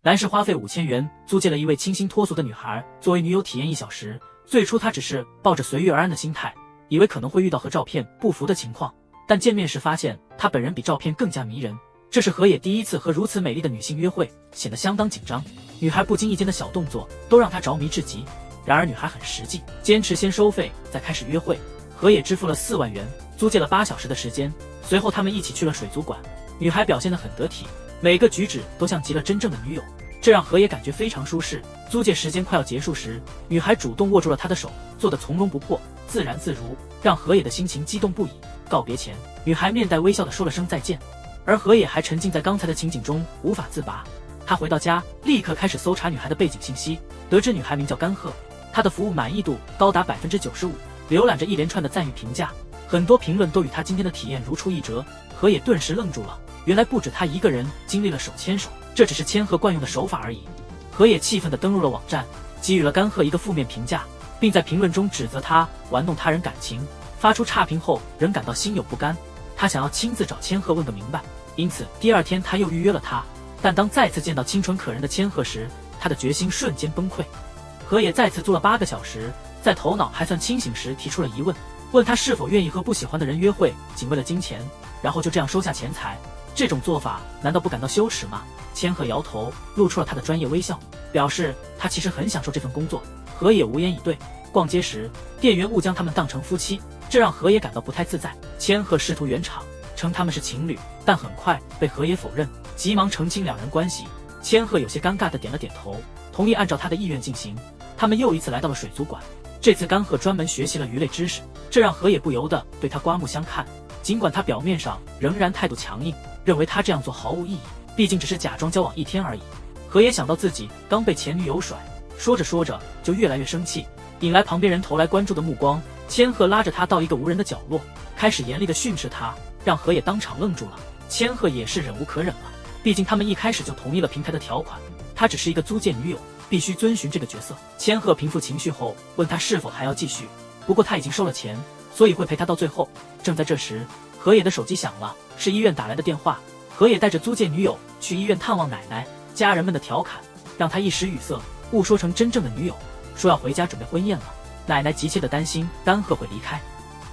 蓝氏花费5000元租借了一位清新脱俗的女孩作为女友体验1小时。最初他只是抱着随遇而安的心态，以为可能会遇到和照片不符的情况，但见面时发现她本人比照片更加迷人。这是河野第一次和如此美丽的女性约会，显得相当紧张。女孩不经意间的小动作都让他着迷至极。然而女孩很实际，坚持先收费再开始约会。河野支付了4万元，租借了8小时的时间。随后他们一起去了水族馆。女孩表现得很得体，每个举止都像极了真正的女友，这让河野感觉非常舒适。租借时间快要结束时，女孩主动握住了他的手，做得从容不迫，自然自如，让河野的心情激动不已。告别前，女孩面带微笑地说了声再见，而河野还沉浸在刚才的情景中无法自拔。他回到家，立刻开始搜查女孩的背景信息，得知女孩名叫甘鹤，她的服务满意度高达95%，浏览着一连串的赞誉评价，很多评论都与她今天的体验如出一辙。河野顿时愣住了，原来不止他一个人经历了手牵手，这只是千鹤惯用的手法而已。河野气愤地登入了网站，给予了甘鹤一个负面评价，并在评论中指责他玩弄他人感情。发出差评后仍感到心有不甘，他想要亲自找千鹤问个明白，因此第二天他又预约了他。但当再次见到清纯可人的千鹤时，他的决心瞬间崩溃。河野再次租了8个小时，在头脑还算清醒时提出了疑问，问他是否愿意和不喜欢的人约会仅为了金钱，然后就这样收下钱财。这种做法难道不感到羞耻吗？千鹤摇头，露出了他的专业微笑，表示他其实很享受这份工作。河野无言以对。逛街时，店员误将他们当成夫妻，这让河野感到不太自在。千鹤试图圆场，称他们是情侣，但很快被河野否认，急忙澄清两人关系。千鹤有些尴尬地点了点头，同意按照他的意愿进行。他们又一次来到了水族馆，这次甘鹤专门学习了鱼类知识，这让河野不由得对他刮目相看。尽管他表面上仍然态度强硬，认为他这样做毫无意义，毕竟只是假装交往1天而已。河野想到自己刚被前女友甩，说着说着就越来越生气，引来旁边人投来关注的目光。千鹤拉着他到一个无人的角落，开始严厉地训斥他，让河野当场愣住了。千鹤也是忍无可忍了，毕竟他们一开始就同意了平台的条款，他只是一个租借女友，必须遵循这个角色。千鹤平复情绪后问他是否还要继续，不过他已经收了钱，所以会陪他到最后。正在这时，河野的手机响了，是医院打来的电话。河野带着租借女友去医院探望奶奶，家人们的调侃让他一时语塞，误说成真正的女友，说要回家准备婚宴了。奶奶急切地担心甘鹤会离开，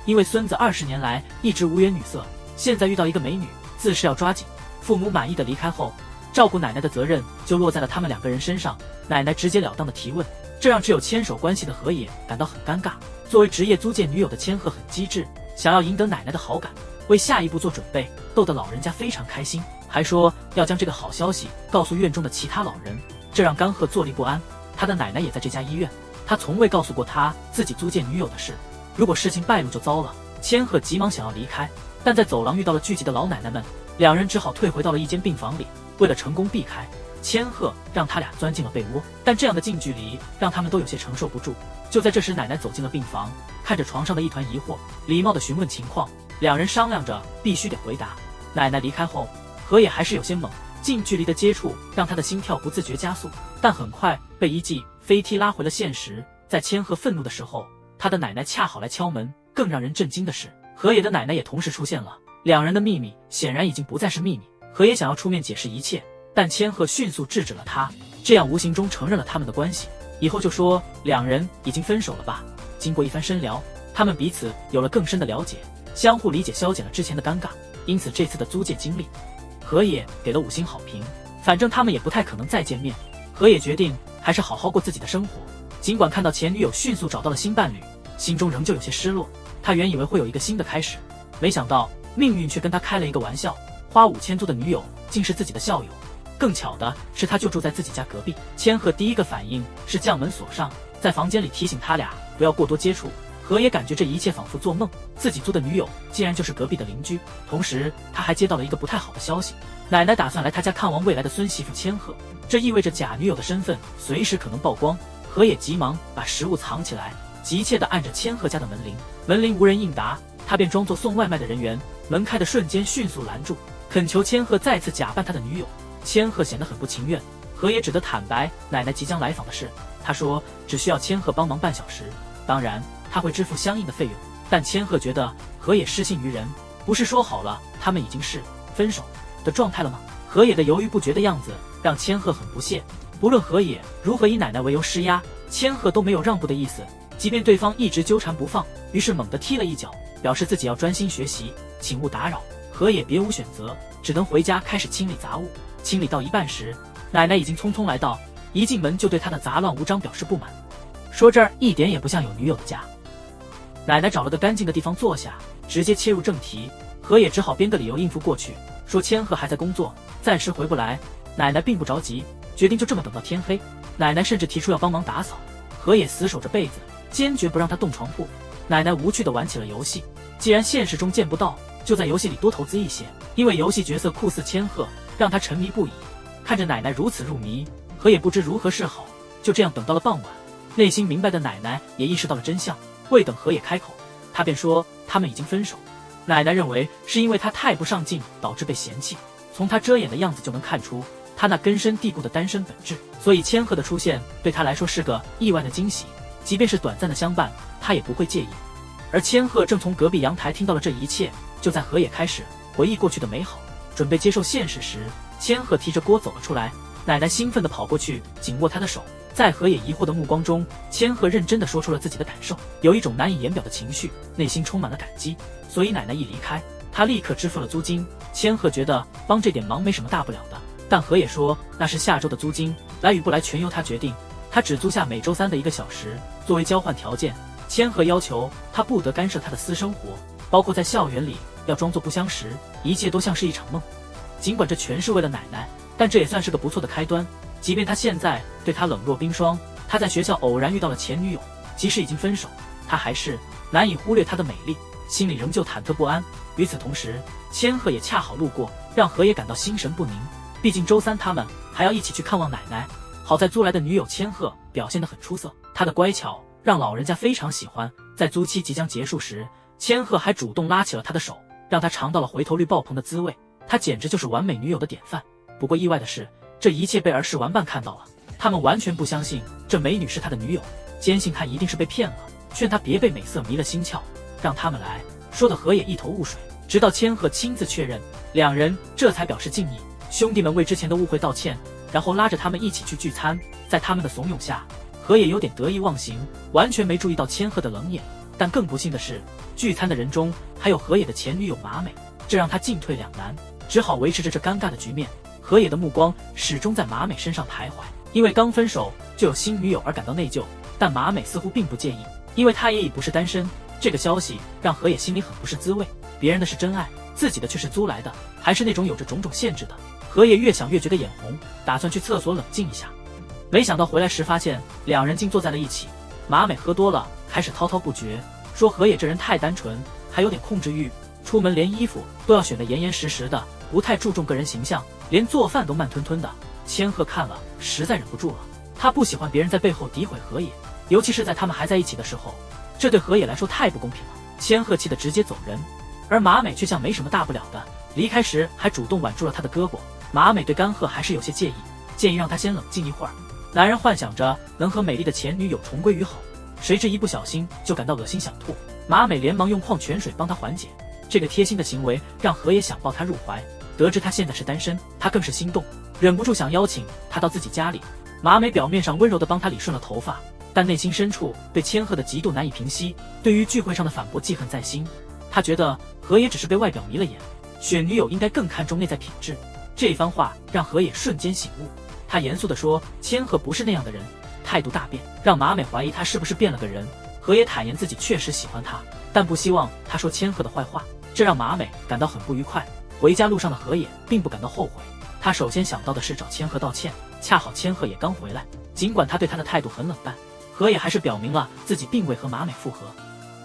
因为孙子20年来一直无缘女色，现在遇到一个美女，自是要抓紧。父母满意的离开后，照顾奶奶的责任就落在了他们2个人身上。奶奶直截了当的提问，这让只有牵手关系的河野感到很尴尬。作为职业租借女友的千鹤很机智，想要赢得奶奶的好感，为下一步做准备，逗得老人家非常开心，还说要将这个好消息告诉院中的其他老人，这让甘鹤坐立不安。他的奶奶也在这家医院，他从未告诉过他自己租借女友的事，如果事情败露就糟了。千鹤急忙想要离开，但在走廊遇到了聚集的老奶奶们，两人只好退回到了一间病房里。为了成功避开，千鹤让他俩钻进了被窝，但这样的近距离让他们都有些承受不住。就在这时，奶奶走进了病房，看着床上的一团疑惑，礼貌地询问情况。两人商量着必须得回答。奶奶离开后，河野还是有些懵，近距离的接触让他的心跳不自觉加速，但很快被一记飞踢拉回了现实。在千鹤愤怒的时候，他的奶奶恰好来敲门。更让人震惊的是，河野的奶奶也同时出现了。两人的秘密显然已经不再是秘密。河野想要出面解释一切，但千鹤迅速制止了他，这样无形中承认了他们的关系。以后就说两人已经分手了吧。经过一番深聊，他们彼此有了更深的了解，相互理解消减了之前的尴尬。因此这次的租借经历，河野给了5星好评。反正他们也不太可能再见面，河野决定还是好好过自己的生活。尽管看到前女友迅速找到了新伴侣，心中仍旧有些失落。他原以为会有一个新的开始，没想到命运却跟他开了一个玩笑，花5000租的女友竟是自己的校友。更巧的是，他就住在自己家隔壁。千鹤第一个反应是将门锁上，在房间里提醒他俩不要过多接触。河野感觉这一切仿佛做梦，自己租的女友竟然就是隔壁的邻居。同时他还接到了一个不太好的消息，奶奶打算来他家看望未来的孙媳妇千鹤，这意味着假女友的身份随时可能曝光。河野急忙把食物藏起来，急切地按着千鹤家的门铃，门铃无人应答，他便装作送外卖的人员，门开的瞬间迅速拦住，恳求千鹤再次假扮他的女友。千鹤显得很不情愿，河野只得坦白奶奶即将来访的事。他说只需要千鹤帮忙半小时，当然他会支付相应的费用。但千鹤觉得河野失信于人，不是说好了他们已经是分手的状态了吗？河野的犹豫不决的样子让千鹤很不屑。不论河野如何以奶奶为由施压，千鹤都没有让步的意思，即便对方一直纠缠不放，于是猛地踢了一脚，表示自己要专心学习，请勿打扰。河野别无选择，只能回家开始清理杂物。清理到一半时，奶奶已经匆匆来到，一进门就对他的杂乱无章表示不满，说这儿一点也不像有女友的家。奶奶找了个干净的地方坐下，直接切入正题。河野只好编个理由应付过去，说千鹤还在工作，暂时回不来。奶奶并不着急，决定就这么等到天黑。奶奶甚至提出要帮忙打扫，河野死守着被子，坚决不让他动床铺。奶奶无趣地玩起了游戏，既然现实中见不到，就在游戏里多投资一些。因为游戏角色酷似千鹤，让他沉迷不已。看着奶奶如此入迷，河野不知如何是好。就这样等到了傍晚，内心明白的奶奶也意识到了真相。未等河野开口，他便说他们已经分手。奶奶认为是因为他太不上进导致被嫌弃，从他遮掩的样子就能看出他那根深蒂固的单身本质，所以千鹤的出现对他来说是个意外的惊喜，即便是短暂的相伴，他也不会介意。而千鹤正从隔壁阳台听到了这一切。就在河野开始回忆过去的美好，准备接受现实时，千鹤提着锅走了出来。奶奶兴奋地跑过去紧握他的手，在河野疑惑的目光中，千鹤认真地说出了自己的感受，有一种难以言表的情绪，内心充满了感激。所以奶奶一离开，他立刻支付了租金。千鹤觉得帮这点忙没什么大不了的，但河野说那是下周的租金，来与不来全由他决定，他只租下每周3的1个小时作为交换条件。千鹤要求他不得干涉他的私生活，包括在校园里要装作不相识，一切都像是一场梦。尽管这全是为了奶奶，但这也算是个不错的开端。即便他现在对他冷若冰霜，他在学校偶然遇到了前女友，即使已经分手，他还是难以忽略她的美丽，心里仍旧忐忑不安。与此同时，千鹤也恰好路过，让河野感到心神不宁。毕竟周3他们还要一起去看望奶奶。好在租来的女友千鹤表现得很出色，她的乖巧让老人家非常喜欢。在租期即将结束时，千鹤还主动拉起了他的手，让他尝到了回头率爆棚的滋味。他简直就是完美女友的典范。不过意外的是，这一切被儿时玩伴看到了，他们完全不相信这美女是他的女友，坚信他一定是被骗了，劝他别被美色迷了心窍，让他们来，说的河野一头雾水。直到千鹤亲自确认，两人这才表示敬意。兄弟们为之前的误会道歉，然后拉着他们一起去聚餐。在他们的怂恿下，河野有点得意忘形，完全没注意到千鹤的冷眼。但更不幸的是，聚餐的人中还有河野的前女友马美，这让他进退两难，只好维持着这尴尬的局面。河野的目光始终在马美身上徘徊，因为刚分手就有新女友而感到内疚，但马美似乎并不介意，因为她也已不是单身。这个消息让河野心里很不是滋味，别人的是真爱，自己的却是租来的，还是那种有着种种限制的。河野越想越觉得眼红，打算去厕所冷静一下，没想到回来时发现两人竟坐在了一起。马美喝多了，开始滔滔不绝，说河野这人太单纯，还有点控制欲，出门连衣服都要选得严严实实的，不太注重个人形象，连做饭都慢吞吞的。千鹤看了实在忍不住了，他不喜欢别人在背后诋毁河野，尤其是在他们还在一起的时候，这对河野来说太不公平了。千鹤气得直接走人，而马美却像没什么大不了的，离开时还主动挽住了他的胳膊。马美对干鹤还是有些介意，建议让他先冷静一会儿。男人幻想着能和美丽的前女友重归于好，谁知一不小心就感到恶心想吐。马美连忙用矿泉水帮他缓解，这个贴心的行为让河野想抱他入怀。得知他现在是单身，他更是心动，忍不住想邀请他到自己家里。马美表面上温柔地帮他理顺了头发，但内心深处对千鹤的嫉妒难以平息，对于聚会上的反驳记恨在心。他觉得河野只是被外表迷了眼，选女友应该更看重内在品质。这番话让河野瞬间醒悟，他严肃地说千鹤不是那样的人，态度大变，让马美怀疑他是不是变了个人。河野坦言自己确实喜欢他，但不希望他说千鹤的坏话，这让马美感到很不愉快。回家路上的河野并不感到后悔，他首先想到的是找千鹤道歉，恰好千鹤也刚回来，尽管他对他的态度很冷淡，河野还是表明了自己并未和马美复合，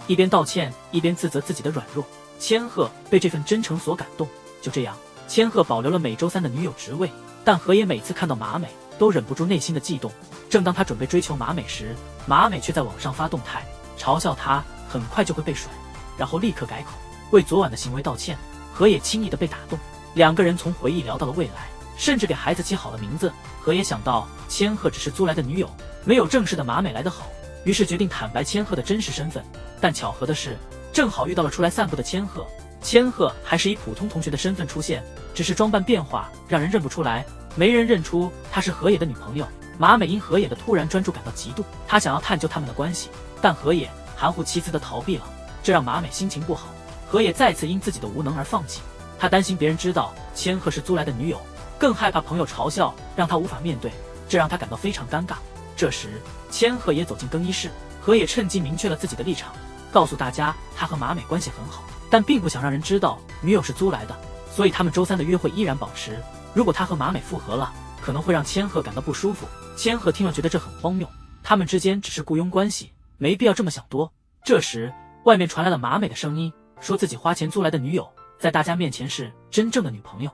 一边道歉一边自责自己的软弱。千鹤被这份真诚所感动，就这样，千鹤保留了每周3的女友职位，但河野每次看到马美都忍不住内心的悸动。正当他准备追求马美时，马美却在网上发动态嘲笑他很快就会被甩，然后立刻改口为昨晚的行为道歉。河野轻易的被打动，两个人从回忆聊到了未来，甚至给孩子起好了名字。河野想到千鹤只是租来的女友，没有正式的马美来得好，于是决定坦白千鹤的真实身份。但巧合的是，正好遇到了出来散步的千鹤。千鹤还是以普通同学的身份出现，只是装扮变化让人认不出来。没人认出她是河野的女朋友。马美因河野的突然专注感到嫉妒，她想要探究他们的关系，但河野含糊其辞地逃避了，这让马美心情不好。河野再次因自己的无能而放弃，他担心别人知道千鹤是租来的女友，更害怕朋友嘲笑，让他无法面对，这让他感到非常尴尬。这时，千鹤也走进更衣室，河野趁机明确了自己的立场，告诉大家他和马美关系很好，但并不想让人知道女友是租来的，所以他们周3的约会依然保持。如果他和马美复合了，可能会让千鹤感到不舒服。千鹤听了觉得这很荒谬，他们之间只是雇佣关系，没必要这么想多。这时，外面传来了马美的声音，说自己花钱租来的女友在大家面前是真正的女朋友。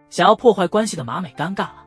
想要破坏关系的马美尴尬了，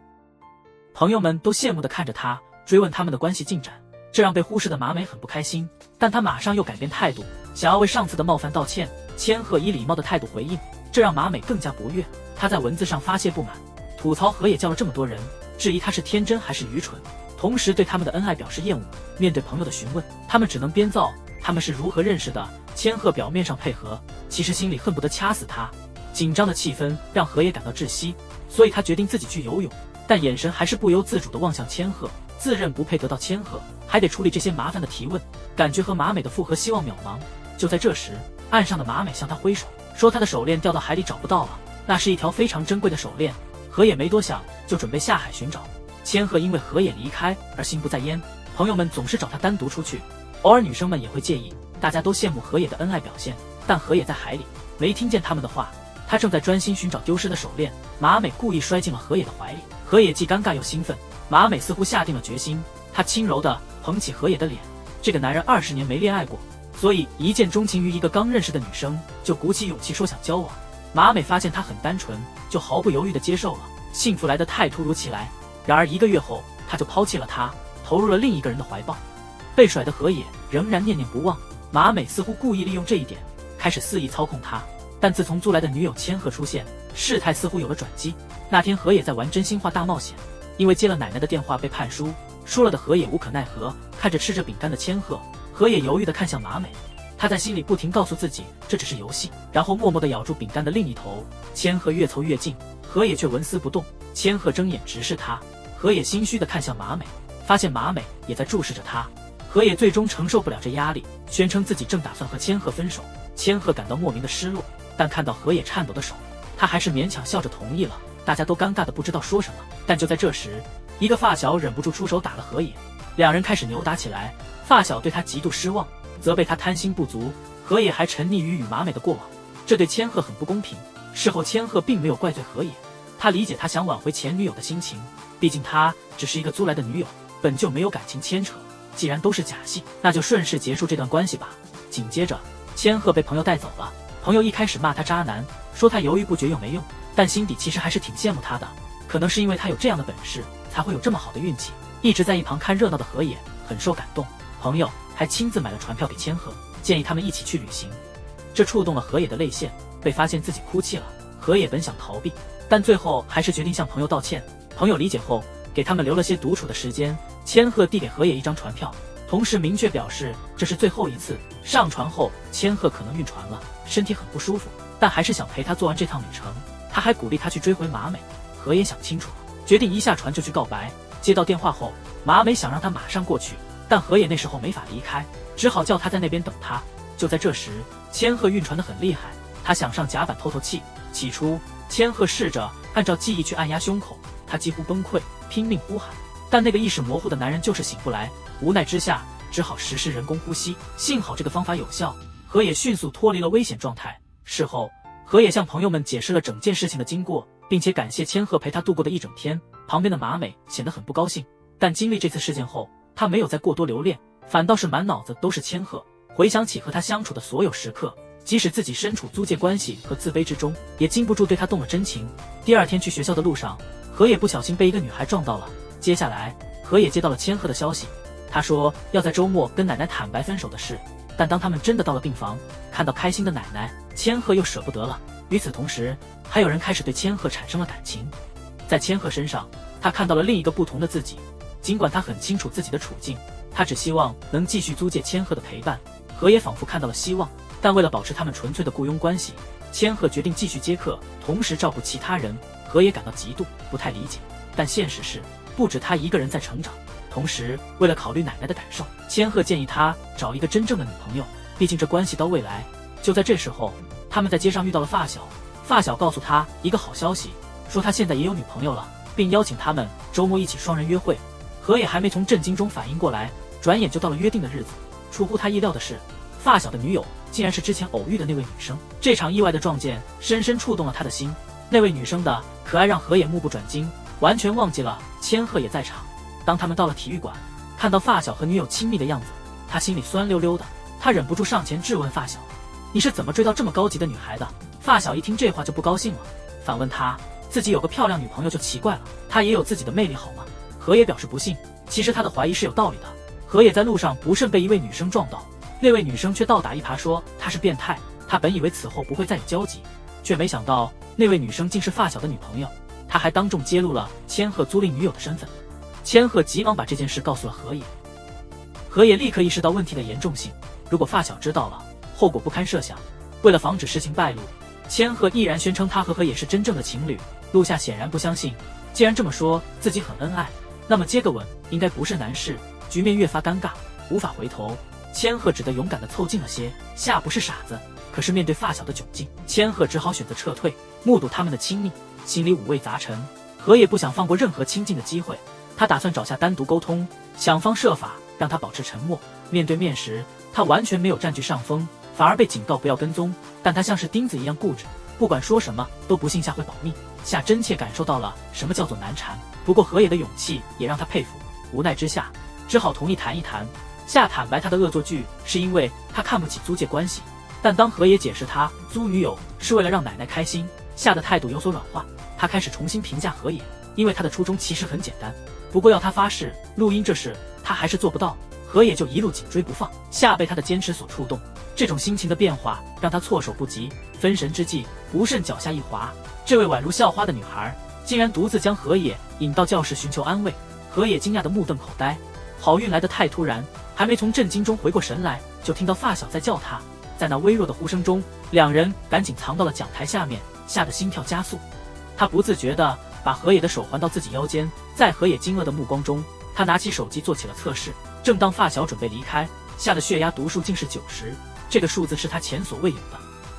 朋友们都羡慕地看着她，追问他们的关系进展，这让被忽视的马美很不开心，但她马上又改变态度，想要为上次的冒犯道歉。千鹤以礼貌的态度回应，这让马美更加不悦。她在文字上发泄不满，吐槽河野叫了这么多人，质疑他是天真还是愚蠢，同时对他们的恩爱表示厌恶。面对朋友的询问，他们只能编造他们是如何认识的。千鹤表面上配合，其实心里恨不得掐死他。紧张的气氛让河野感到窒息，所以他决定自己去游泳，但眼神还是不由自主地望向千鹤，自认不配得到千鹤，还得处理这些麻烦的提问，感觉和马美的复合希望渺茫。就在这时，岸上的马美向他挥手，说他的手链掉到海里找不到了，那是一条非常珍贵的手链。河野没多想，就准备下海寻找。千鹤因为河野离开而心不在焉，朋友们总是找他单独出去，偶尔女生们也会介意。大家都羡慕河野的恩爱表现，但河野在海里，没听见他们的话，他正在专心寻找丢失的手链。马美故意摔进了河野的怀里，河野既尴尬又兴奋。马美似乎下定了决心，她轻柔地捧起河野的脸。这个男人20年没恋爱过，所以一见钟情于一个刚认识的女生，就鼓起勇气说想交往。马美发现他很单纯，就毫不犹豫地接受了。幸福来得太突如其来，然而1个月后，他就抛弃了他，投入了另一个人的怀抱。被甩的河野仍然念念不忘，马美似乎故意利用这一点，开始肆意操控他。但自从租来的女友千鹤出现，事态似乎有了转机。那天河野在玩真心话大冒险，因为接了奶奶的电话被判输，输了的河野无可奈何，看着吃着饼干的千鹤，河野犹豫地看向马美。他在心里不停告诉自己这只是游戏，然后默默地咬住饼干的另一头。千鹤越凑越近，河野却纹丝不动。千鹤睁眼直视他，河野心虚地看向马美，发现马美也在注视着他。河野最终承受不了这压力，宣称自己正打算和千鹤分手。千鹤感到莫名的失落，但看到河野颤抖的手，他还是勉强笑着同意了。大家都尴尬得不知道说什么。但就在这时，一个发小忍不住出手打了河野，两人开始扭打起来。发小对他极度失望，责备他贪心不足。河野还沉溺于与马美的过往，这对千鹤很不公平。事后千鹤并没有怪罪河野，他理解他想挽回前女友的心情，毕竟他只是一个租来的女友，本就没有感情牵扯。既然都是假戏，那就顺势结束这段关系吧。紧接着，千鹤被朋友带走了。朋友一开始骂他渣男，说他犹豫不决又没用，但心底其实还是挺羡慕他的，可能是因为他有这样的本事，才会有这么好的运气。一直在一旁看热闹的河野很受感动，朋友还亲自买了船票给千鹤，建议他们一起去旅行。这触动了河野的泪腺，被发现自己哭泣了。河野本想逃避，但最后还是决定向朋友道歉。朋友理解后，给他们留了些独处的时间。千鹤递给河野一张船票，同时明确表示这是最后一次。上船后，千鹤可能晕船了，身体很不舒服，但还是想陪他做完这趟旅程。他还鼓励他去追回马美。河野想清楚了，决定一下船就去告白。接到电话后，马美想让他马上过去，但河野那时候没法离开，只好叫他在那边等他。就在这时，千鹤晕船得很厉害，他想上甲板透透气。起初，千鹤试着按照记忆去按压胸口，他几乎崩溃，拼命呼喊，但那个意识模糊的男人就是醒不来。无奈之下，只好实施人工呼吸。幸好这个方法有效，河野迅速脱离了危险状态。事后，河野向朋友们解释了整件事情的经过，并且感谢千鹤陪他度过的一整天。旁边的马美显得很不高兴，但经历这次事件后，他没有再过多留恋，反倒是满脑子都是千鹤。回想起和他相处的所有时刻，即使自己身处租借关系和自卑之中，也禁不住对他动了真情。第二天去学校的路上，河野不小心被一个女孩撞到了。接下来，河野接到了千鹤的消息，他说要在周末跟奶奶坦白分手的事。但当他们真的到了病房，看到开心的奶奶，千鹤又舍不得了。与此同时，还有人开始对千鹤产生了感情。在千鹤身上，他看到了另一个不同的自己。尽管他很清楚自己的处境，他只希望能继续租借千鹤的陪伴。河野仿佛看到了希望，但为了保持他们纯粹的雇佣关系，千鹤决定继续接客，同时照顾其他人。河野感到嫉妒，不太理解但现实是，不止他一个人在成长。同时，为了考虑奶奶的感受，千鹤建议他找一个真正的女朋友，毕竟这关系到未来。就在这时候，他们在街上遇到了发小，发小告诉他一个好消息，说他现在也有女朋友了，并邀请他们周末一起双人约会。河野还没从震惊中反应过来，转眼就到了约定的日子。出乎他意料的是，发小的女友竟然是之前偶遇的那位女生。这场意外的撞见深深触动了他的心。那位女生的可爱让河野目不转睛，完全忘记了千鹤也在场。当他们到了体育馆，看到发小和女友亲密的样子，他心里酸溜溜的。他忍不住上前质问发小：“你是怎么追到这么高级的女孩的？”发小一听这话就不高兴了，反问他：“自己有个漂亮女朋友就奇怪了，她也有自己的魅力好吗？”河野表示不信，其实他的怀疑是有道理的。河野在路上不慎被一位女生撞到，那位女生却倒打一耙说他是变态。他本以为此后不会再有交集，却没想到那位女生竟是发小的女朋友。他还当众揭露了千鹤租赁女友的身份。千鹤急忙把这件事告诉了河野。河野立刻意识到问题的严重性，如果发小知道了，后果不堪设想。为了防止事情败露，千鹤毅然宣称他和河野是真正的情侣。陆夏显然不相信，既然这么说自己很恩爱，那么接个吻应该不是难事。局面越发尴尬，无法回头，千鹤只得勇敢地凑近了些。夏不是傻子，可是面对发小的窘境，千鹤只好选择撤退。目睹他们的亲密，心里五味杂陈。河野不想放过任何亲近的机会，他打算找夏单独沟通，想方设法让他保持沉默。面对面时，他完全没有占据上风，反而被警告不要跟踪，但他像是钉子一样固执，不管说什么都不信夏会保密。夏真切感受到了什么叫做难缠，不过河野的勇气也让他佩服。无奈之下，只好同意谈一谈。夏坦白他的恶作剧是因为他看不起租借关系，但当河野解释他租女友是为了让奶奶开心，夏的态度有所软化。他开始重新评价河野，因为他的初衷其实很简单，不过要他发誓录音这事他还是做不到。河野就一路紧追不放，夏被他的坚持所触动，这种心情的变化让他措手不及。分神之际，不慎脚下一滑，这位宛如校花的女孩竟然独自将河野引到教室寻求安慰。河野惊讶的目瞪口呆，好运来得太突然，还没从震惊中回过神来，就听到发小在叫他。在那微弱的呼声中，两人赶紧藏到了讲台下面，吓得心跳加速。他不自觉地把河野的手环到自己腰间，在河野惊愕的目光中，他拿起手机做起了测试。正当发小准备离开，夏的血压读数竟是90，这个数字是他前所未有的。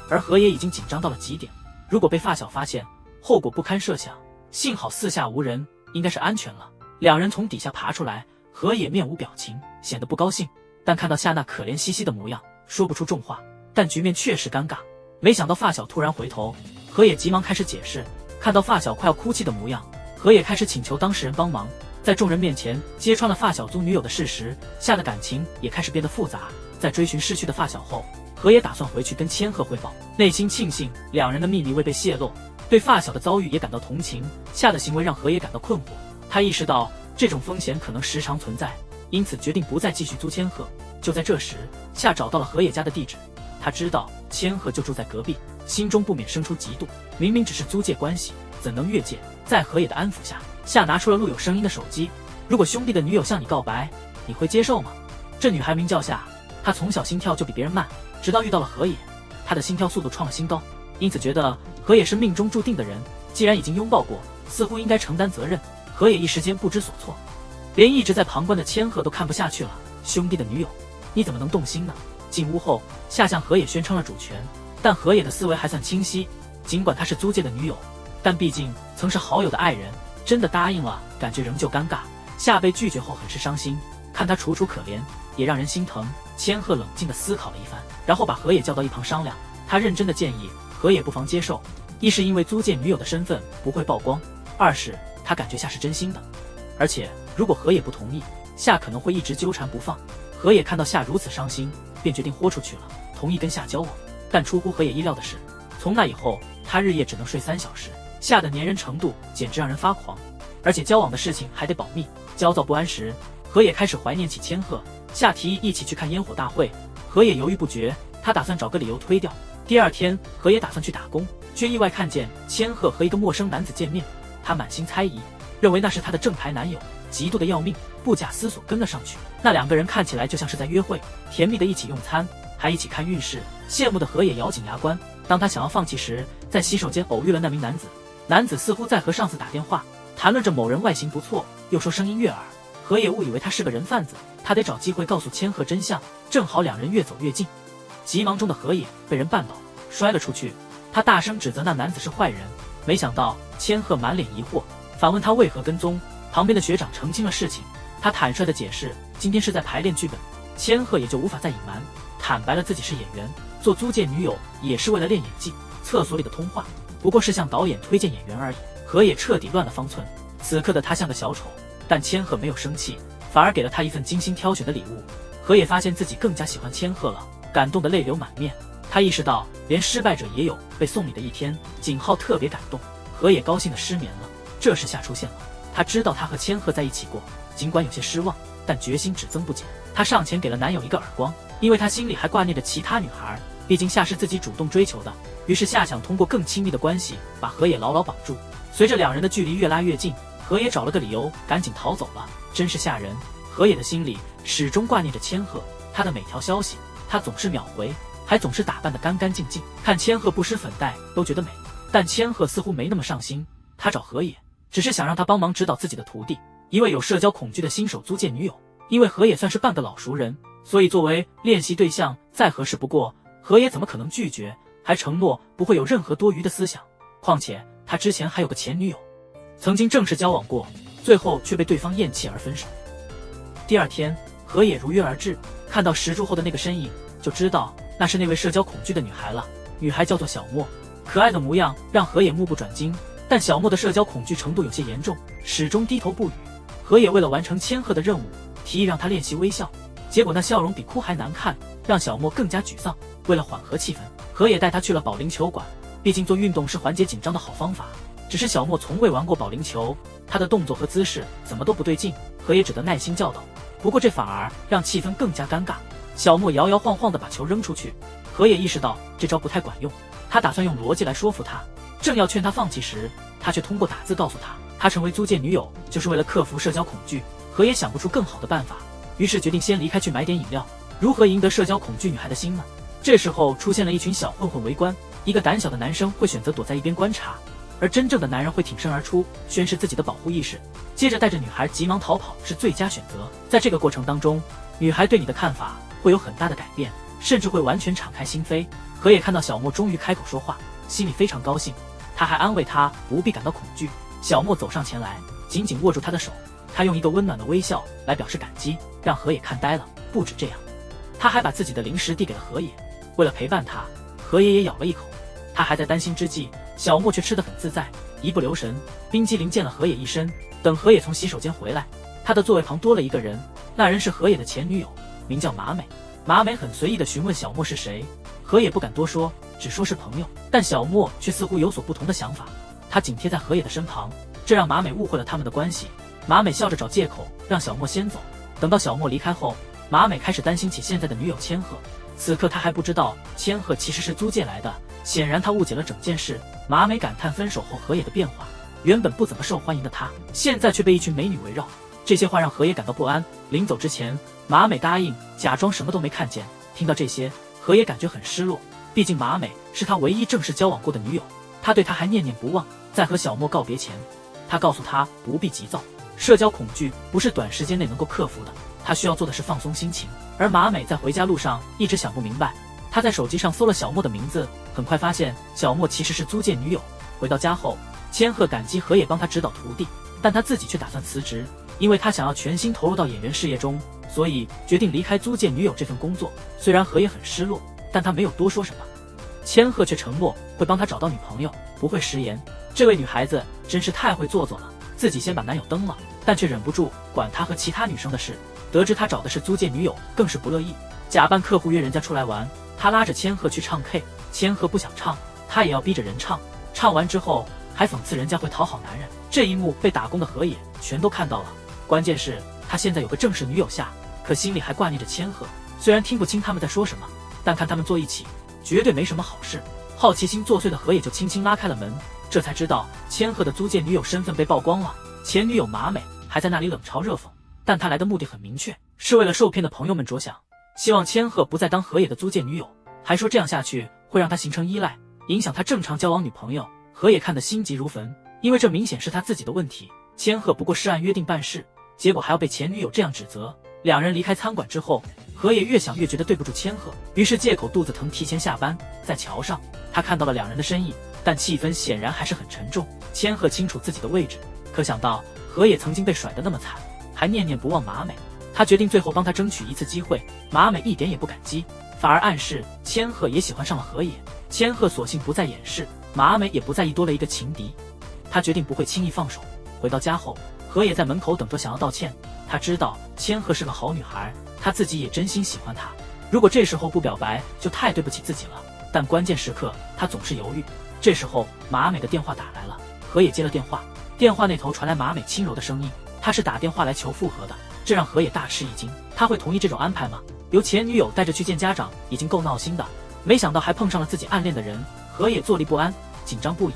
而河野已经紧张到了极点，如果被发小发现，后果不堪设想。幸好四下无人，应该是安全了。两人从底下爬出来，河野面无表情，显得不高兴，但看到夏那可怜兮兮的模样，说不出重话。但局面确实尴尬。没想到发小突然回头，河野急忙开始解释。看到发小快要哭泣的模样，河野开始请求当事人帮忙。在众人面前揭穿了发小租女友的事实，夏的感情也开始变得复杂。在追寻逝去的发小后，河野打算回去跟千鹤汇报，内心庆幸两人的秘密未被泄露，对发小的遭遇也感到同情。夏的行为让河野感到困惑，他意识到这种风险可能时常存在，因此决定不再继续租千鹤。就在这时，夏找到了河野家的地址，他知道千鹤就住在隔壁，心中不免生出嫉妒。明明只是租借关系，怎能越界？在河野的安抚下，夏拿出了录有声音的手机。如果兄弟的女友向你告白，你会接受吗？这女孩名叫夏，她从小心跳就比别人慢，直到遇到了河野，她的心跳速度创了新高，因此觉得河野是命中注定的人。既然已经拥抱过，似乎应该承担责任。河野一时间不知所措，连一直在旁观的千鹤都看不下去了。兄弟的女友，你怎么能动心呢？进屋后，夏向河野宣称了主权，但河野的思维还算清晰。尽管他是租借的女友，但毕竟曾是好友的爱人，真的答应了，感觉仍旧尴尬。夏被拒绝后很是伤心，看他楚楚可怜，也让人心疼。千鹤冷静地思考了一番，然后把河野叫到一旁商量。他认真的建议河野不妨接受，一是因为租借女友的身份不会曝光，二是他感觉夏是真心的，而且如果河野不同意，夏可能会一直纠缠不放。河野看到夏如此伤心，便决定豁出去了，同意跟夏交往。但出乎河野意料的是，从那以后他日夜只能睡3小时。夏的粘人程度简直让人发狂，而且交往的事情还得保密。焦躁不安时，河野开始怀念起千鹤。夏提议一起去看烟火大会，河野犹豫不决，他打算找个理由推掉。第二天，河野打算去打工，却意外看见千鹤和一个陌生男子见面。他满心猜疑，认为那是他的正牌男友，嫉妒的要命，不假思索跟了上去。那两个人看起来就像是在约会，甜蜜的一起用餐，还一起看运势。羡慕的河野咬紧牙关。当他想要放弃时，在洗手间偶遇了那名男子。男子似乎在和上司打电话，谈论着某人外形不错，又说声音悦耳。河野误以为他是个人贩子，他得找机会告诉千鹤真相。正好两人越走越近，急忙中的河野被人绊倒，摔了出去。他大声指责那男子是坏人，没想到千鹤满脸疑惑，反问他为何跟踪。旁边的学长澄清了事情，他坦率地解释今天是在排练剧本。千鹤也就无法再隐瞒，坦白了自己是演员，做租借女友也是为了练演技。厕所里的通话不过是向导演推荐演员而已。河野彻底乱了方寸，此刻的他像个小丑，但千鹤没有生气，反而给了他一份精心挑选的礼物。河野发现自己更加喜欢千鹤了，感动得泪流满面。他意识到连失败者也有被送礼的一天，景浩特别感动。河野高兴得失眠了。这时夏出现了，他知道他和千鹤在一起过，尽管有些失望，但决心只增不减。他上前给了男友一个耳光，因为他心里还挂念着其他女孩，毕竟夏是自己主动追求的。于是夏想通过更亲密的关系把河野牢牢绑住。随着两人的距离越拉越近，河野找了个理由赶紧逃走了。真是吓人。河野的心里始终挂念着千鹤，他的每条消息他总是秒回，还总是打扮得干干净净，看千鹤不施粉黛都觉得美。但千鹤似乎没那么上心，他找河野只是想让他帮忙指导自己的徒弟，一位有社交恐惧的新手租借女友。因为河野算是半个老熟人，所以作为练习对象再合适不过，河野怎么可能拒绝，还承诺不会有任何多余的思想。况且他之前还有个前女友，曾经正式交往过，最后却被对方厌弃而分手。第二天，河野如约而至，看到石柱后的那个身影，就知道那是那位社交恐惧的女孩了。女孩叫做小莫，可爱的模样让河野目不转睛，但小莫的社交恐惧程度有些严重，始终低头不语。河野为了完成千鹤的任务，提议让他练习微笑，结果那笑容比哭还难看，让小莫更加沮丧。为了缓和气氛，河野带他去了保龄球馆，毕竟做运动是缓解紧张的好方法。只是小莫从未玩过保龄球，他的动作和姿势怎么都不对劲，河野只得耐心教导。不过这反而让气氛更加尴尬。小莫摇摇晃晃地把球扔出去，河野意识到这招不太管用，他打算用逻辑来说服他。正要劝他放弃时，他却通过打字告诉他，他成为租借女友就是为了克服社交恐惧。河野想不出更好的办法，于是决定先离开去买点饮料。如何赢得社交恐惧女孩的心呢？这时候出现了一群小混混围观，一个胆小的男生会选择躲在一边观察，而真正的男人会挺身而出，宣示自己的保护意识，接着带着女孩急忙逃跑是最佳选择。在这个过程当中，女孩对你的看法会有很大的改变，甚至会完全敞开心扉。河野看到小莫终于开口说话，心里非常高兴，他还安慰他不必感到恐惧。小莫走上前来，紧紧握住他的手，他用一个温暖的微笑来表示感激，让河野看呆了。不止这样，他还把自己的零食递给了河野。为了陪伴他，河野也咬了一口。他还在担心之际，小莫却吃得很自在，一不留神，冰激凌溅了河野一身。等河野从洗手间回来，他的座位旁多了一个人，那人是河野的前女友，名叫马美。马美很随意地询问小莫是谁，河野不敢多说，只说是朋友。但小莫却似乎有所不同的想法，他紧贴在河野的身旁，这让马美误会了他们的关系。马美笑着找借口让小莫先走。等到小莫离开后，马美开始担心起现在的女友千鹤。此刻他还不知道千鹤其实是租借来的，显然他误解了整件事。马美感叹分手后河野的变化，原本不怎么受欢迎的他，现在却被一群美女围绕。这些话让河野感到不安。临走之前，马美答应假装什么都没看见。听到这些，河野感觉很失落，毕竟马美是他唯一正式交往过的女友，他对她还念念不忘。在和小莫告别前，他告诉他不必急躁，社交恐惧不是短时间内能够克服的，他需要做的是放松心情。而马美在回家路上一直想不明白，他在手机上搜了小莫的名字，很快发现小莫其实是租借女友。回到家后，千鹤感激河野帮他指导徒弟，但他自己却打算辞职，因为他想要全心投入到演员事业中，所以决定离开租借女友这份工作。虽然河野很失落，但他没有多说什么。千鹤却承诺会帮他找到女朋友，不会食言。这位女孩子真是太会做作了，自己先把男友蹬了，但却忍不住管他和其他女生的事。得知他找的是租借女友，更是不乐意，假扮客户约人家出来玩。他拉着千鹤去唱 K， 千鹤不想唱，他也要逼着人唱。唱完之后还讽刺人家会讨好男人，这一幕被打工的河野全都看到了。关键是他现在有个正式女友下，可心里还挂念着千鹤。虽然听不清他们在说什么，但看他们坐一起，绝对没什么好事。好奇心作祟的河野就轻轻拉开了门，这才知道千鹤的租借女友身份被曝光了。前女友马美还在那里冷嘲热讽，但他来的目的很明确，是为了受骗的朋友们着想，希望千鹤不再当河野的租借女友，还说这样下去会让他形成依赖，影响他正常交往女朋友。河野看得心急如焚，因为这明显是他自己的问题，千鹤不过是按约定办事，结果还要被前女友这样指责。两人离开餐馆之后，河野越想越觉得对不住千鹤，于是借口肚子疼提前下班。在桥上，他看到了两人的身影，但气氛显然还是很沉重。千鹤清楚自己的位置，可想到河野曾经被甩得那么惨，还念念不忘马美，他决定最后帮他争取一次机会。马美一点也不感激，反而暗示千鹤也喜欢上了河野。千鹤索性不再掩饰，马美也不在意多了一个情敌，他决定不会轻易放手。回到家后，河野在门口等着，想要道歉。他知道千鹤是个好女孩，他自己也真心喜欢她，如果这时候不表白就太对不起自己了。但关键时刻他总是犹豫。这时候马美的电话打来了，河野接了电话，电话那头传来马美轻柔的声音，她是打电话来求复合的。这让河野大吃一惊，他会同意这种安排吗？由前女友带着去见家长已经够闹心的，没想到还碰上了自己暗恋的人。河野坐立不安，紧张不已，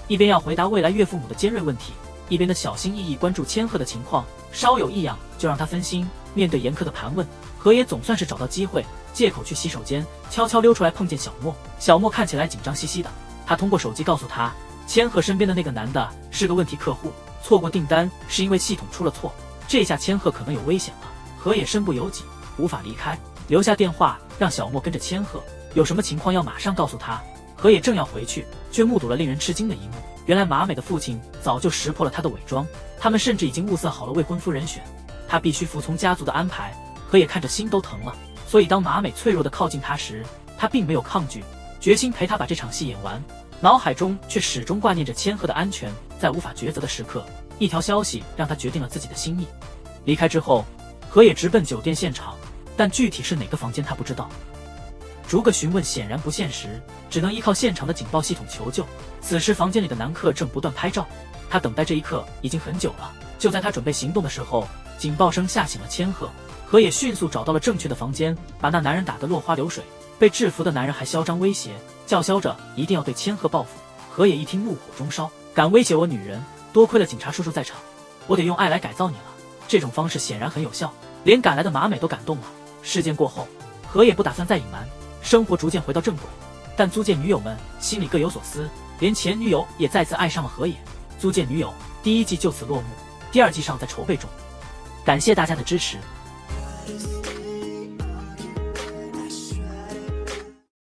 一边要回答未来岳父母的尖锐问题，一边的小心翼翼关注千鹤的情况，稍有异样就让他分心。面对严苛的盘问，河野总算是找到机会，借口去洗手间，悄悄溜出来碰见小莫。小莫看起来紧张兮兮的，他通过手机告诉他，千鹤身边的那个男的是个问题客户，错过订单是因为系统出了错。这下千鹤可能有危险了。河野身不由己，无法离开，留下电话让小莫跟着千鹤，有什么情况要马上告诉他。河野正要回去，却目睹了令人吃惊的一幕。原来马美的父亲早就识破了他的伪装，他们甚至已经物色好了未婚夫人选，他必须服从家族的安排。河野看着心都疼了，所以当马美脆弱地靠近他时，他并没有抗拒，决心陪他把这场戏演完。脑海中却始终挂念着千鹤的安全，在无法抉择的时刻，一条消息让他决定了自己的心意。离开之后，河野直奔酒店现场，但具体是哪个房间他不知道。逐个询问显然不现实，只能依靠现场的警报系统求救。此时房间里的男客正不断拍照，他等待这一刻已经很久了。就在他准备行动的时候，警报声吓醒了千鹤。河野迅速找到了正确的房间，把那男人打得落花流水。被制服的男人还嚣张威胁，叫嚣着一定要对千鹤报复。河野一听怒火中烧，敢威胁我女人，多亏了警察叔叔在场，我得用爱来改造你了。这种方式显然很有效，连赶来的马美都感动了。事件过后，河野不打算再隐瞒，生活逐渐回到正轨。但租界女友们心里各有所思，连前女友也再次爱上了河野。租界女友第1季就此落幕，第2季尚在筹备中。感谢大家的支持。